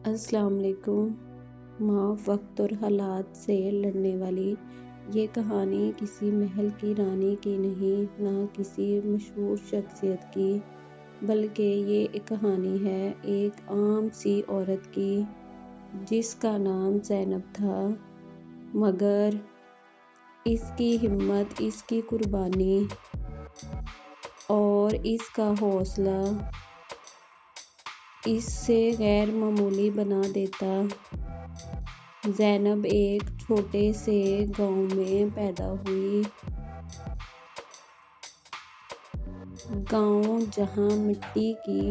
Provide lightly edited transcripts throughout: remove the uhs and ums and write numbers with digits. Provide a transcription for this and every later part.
السلام علیکم۔ ماں وقت اور حالات سے لڑنے والی یہ کہانی کسی محل کی رانی کی نہیں، نہ کسی مشہور شخصیت کی، بلکہ یہ ایک کہانی ہے ایک عام سی عورت کی جس کا نام زینب تھا، مگر اس کی ہمت، اس کی قربانی اور اس کا حوصلہ اسے غیر معمولی بنا دیتا۔ زینب ایک چھوٹے سے گاؤں میں پیدا ہوئی، گاؤں جہاں مٹی کی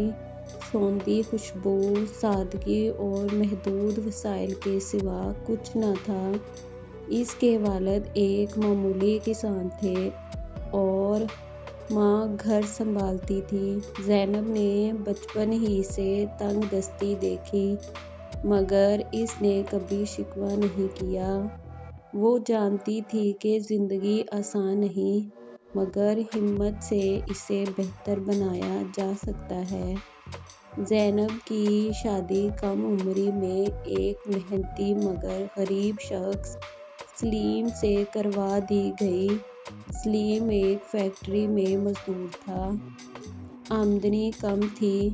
سوندھی خوشبو، سادگی اور محدود وسائل کے سوا کچھ نہ تھا۔ اس کے والد ایک معمولی کسان تھے اور ماں گھر سنبھالتی تھی۔ زینب نے بچپن ہی سے تنگ دستی دیکھی، مگر اس نے کبھی شکوہ نہیں کیا۔ وہ جانتی تھی کہ زندگی آسان نہیں، مگر ہمت سے اسے بہتر بنایا جا سکتا ہے۔ زینب کی شادی کم عمری میں ایک محنتی مگر غریب شخص سلیم سے کروا دی گئی۔ سلیم ایک فیکٹری میں مزدور تھا۔ آمدنی کم تھی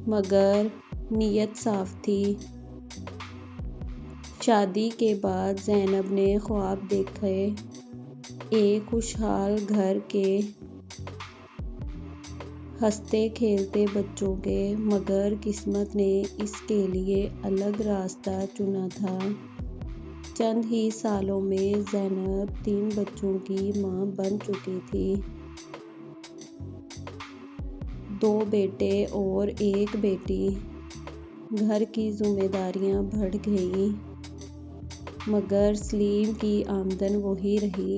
مگر نیت صاف تھی۔ شادی کے بعد زینب نے خواب دیکھے ایک خوشحال گھر کے، ہنستے کھیلتے بچوں کے، مگر قسمت نے اس کے لیے الگ راستہ چنا تھا۔ چند ہی سالوں میں زینب 3 بچوں کی ماں بن چکی تھی، 2 بیٹے اور 1 بیٹی۔ گھر کی ذمہ داریاں بڑھ گئیں، مگر سلیم کی آمدن وہی رہی۔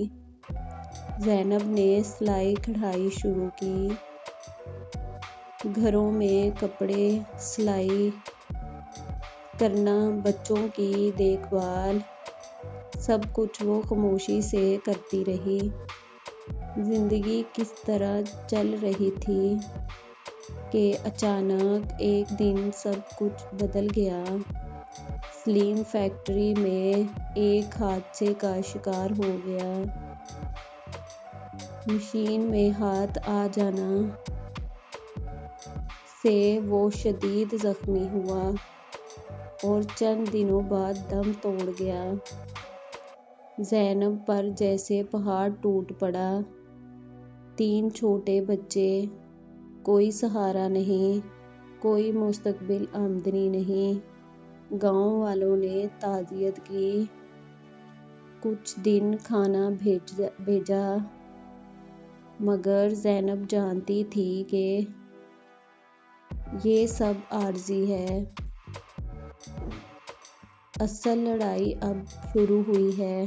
زینب نے سلائی کڑھائی شروع کی، گھروں میں کپڑے سلائی کرنا، بچوں کی دیکھ بھال، سب کچھ وہ خاموشی سے کرتی رہی۔ زندگی کس طرح چل رہی تھی کہ اچانک ایک دن سب کچھ بدل گیا۔ سلیم فیکٹری میں ایک حادثے کا شکار ہو گیا۔ مشین میں ہاتھ آ جانے سے وہ شدید زخمی ہوا اور چند دنوں بعد دم توڑ گیا۔ زینب پر جیسے پہاڑ ٹوٹ پڑا۔ 3 چھوٹے بچے، کوئی سہارا نہیں، کوئی مستقبل آمدنی نہیں۔ گاؤں والوں نے تعزیت کی، کچھ دن کھانا بھیجا، مگر زینب جانتی تھی کہ یہ سب عارضی ہے۔ اصل لڑائی اب شروع ہوئی ہے۔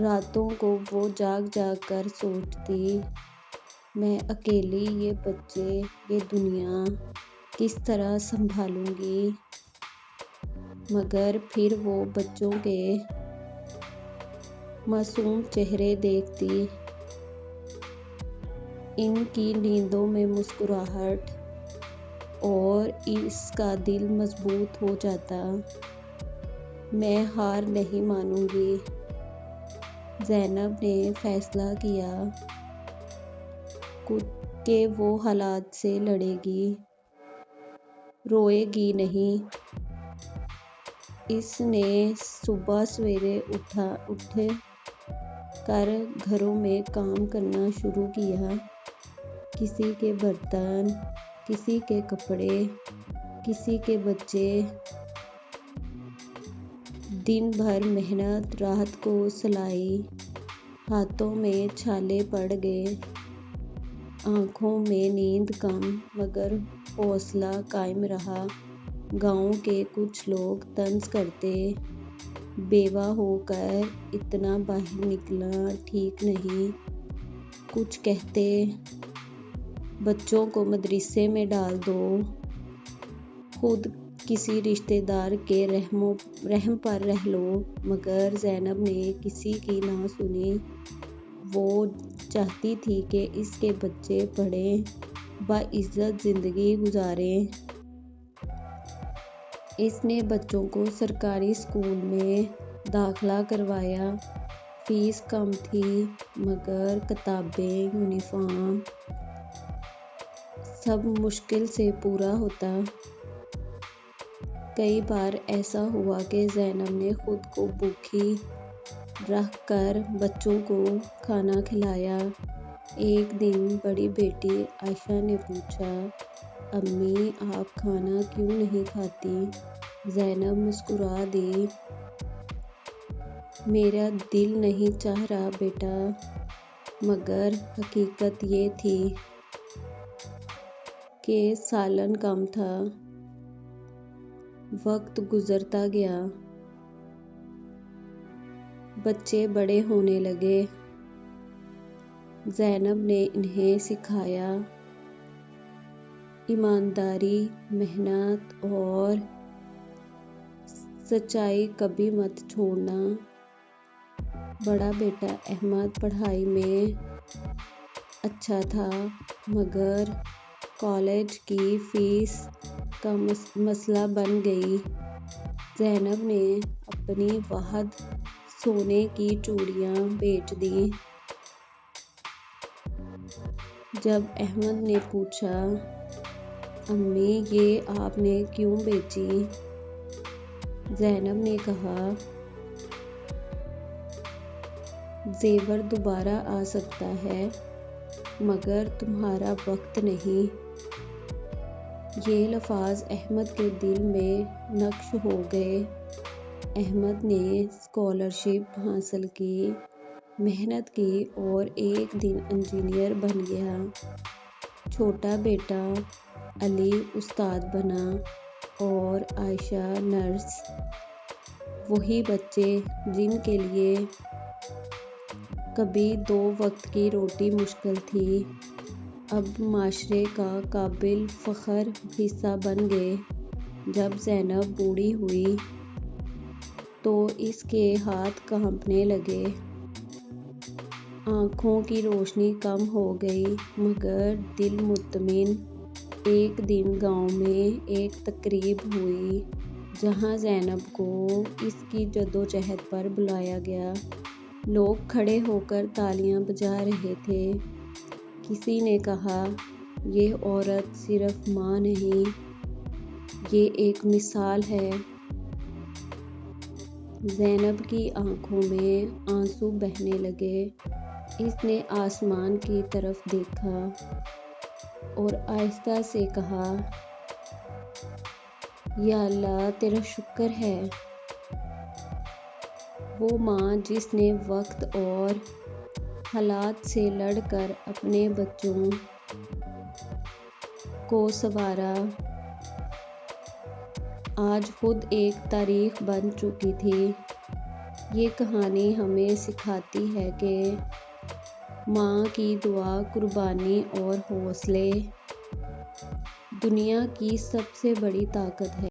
راتوں کو وہ جاگ جاگ کر سوچتی، میں اکیلی یہ بچے، یہ دنیا کس طرح سنبھالوں گی؟ مگر پھر وہ بچوں کے معصوم چہرے دیکھتی، ان کی نیندوں میں مسکراہٹ، اور اس کا دل مضبوط ہو جاتا۔ میں ہار نہیں مانوں گی۔ زینب نے فیصلہ کیا کہ وہ حالات سے لڑے گی، روئے گی نہیں۔ اس نے صبح سویرے اٹھ کر گھروں میں کام کرنا شروع کیا، کسی کے برتن، کسی کے کپڑے، کسی کے بچے۔ دن بھر محنت، رات کو سلائی، ہاتھوں میں چھالے پڑ گئے، آنکھوں میں نیند کم، مگر حوصلہ قائم رہا۔ گاؤں کے کچھ لوگ طنز کرتے، بیوہ ہو کر اتنا باہر نکلنا ٹھیک نہیں۔ کچھ کہتے، بچوں کو مدرسے میں ڈال دو، خود کسی رشتہ دار کے رحم پر رہ لو، مگر زینب نے کسی کی نہ سنی۔ وہ چاہتی تھی کہ اس کے بچے پڑھیں، باعزت زندگی گزاریں۔ اس نے بچوں کو سرکاری اسکول میں داخلہ کروایا۔ فیس کم تھی مگر کتابیں، یونیفارم سب مشکل سے پورا ہوتا۔ کئی بار ایسا ہوا کہ زینب نے خود کو بھوکی رکھ کر بچوں کو کھانا کھلایا۔ ایک دن بڑی بیٹی عائشہ نے پوچھا، امی آپ کھانا کیوں نہیں کھاتی؟ زینب مسکرا دی، میرا دل نہیں چاہ رہا بیٹا۔ مگر حقیقت یہ تھی کہ سالن کم تھا۔ وقت گزرتا گیا، بچے بڑے ہونے لگے۔ زینب نے انہیں سکھایا ایمانداری، محنت اور سچائی کبھی مت چھوڑنا۔ بڑا بیٹا احمد پڑھائی میں اچھا تھا مگر کالج کی فیس کا مسئلہ بن گئی۔ زینب نے اپنی واحد سونے کی چوڑیاں بیچ دیں۔ جب احمد نے پوچھا، امی یہ آپ نے کیوں بیچی؟ زینب نے کہا، زیور دوبارہ آ سکتا ہے مگر تمہارا وقت نہیں۔ یہ الفاظ احمد کے دل میں نقش ہو گئے۔ احمد نے اسکالرشپ حاصل کی، محنت کی اور ایک دن انجینئر بن گیا۔ چھوٹا بیٹا علی استاد بنا اور عائشہ نرس۔ وہی بچے جن کے لیے کبھی 2 وقت کی روٹی مشکل تھی، اب معاشرے کا قابل فخر حصہ بن گئے۔ جب زینب بوڑھی ہوئی تو اس کے ہاتھ کانپنے لگے، آنکھوں کی روشنی کم ہو گئی مگر دل مطمئن۔ ایک دن گاؤں میں ایک تقریب ہوئی جہاں زینب کو اس کی جدوجہد پر بلایا گیا۔ لوگ کھڑے ہو کر تالیاں بجا رہے تھے۔ کسی نے کہا، یہ عورت صرف ماں نہیں، یہ ایک مثال ہے۔ زینب کی آنکھوں میں آنسو بہنے لگے۔ اس نے آسمان کی طرف دیکھا اور آہستہ سے کہا، یا اللہ تیرا شکر ہے۔ وہ ماں جس نے وقت اور حالات سے لڑ کر اپنے بچوں کو سنوارا، آج خود ایک تاریخ بن چکی تھی۔ یہ کہانی ہمیں سکھاتی ہے کہ ماں کی دعا، قربانی اور حوصلے دنیا کی سب سے بڑی طاقت ہے۔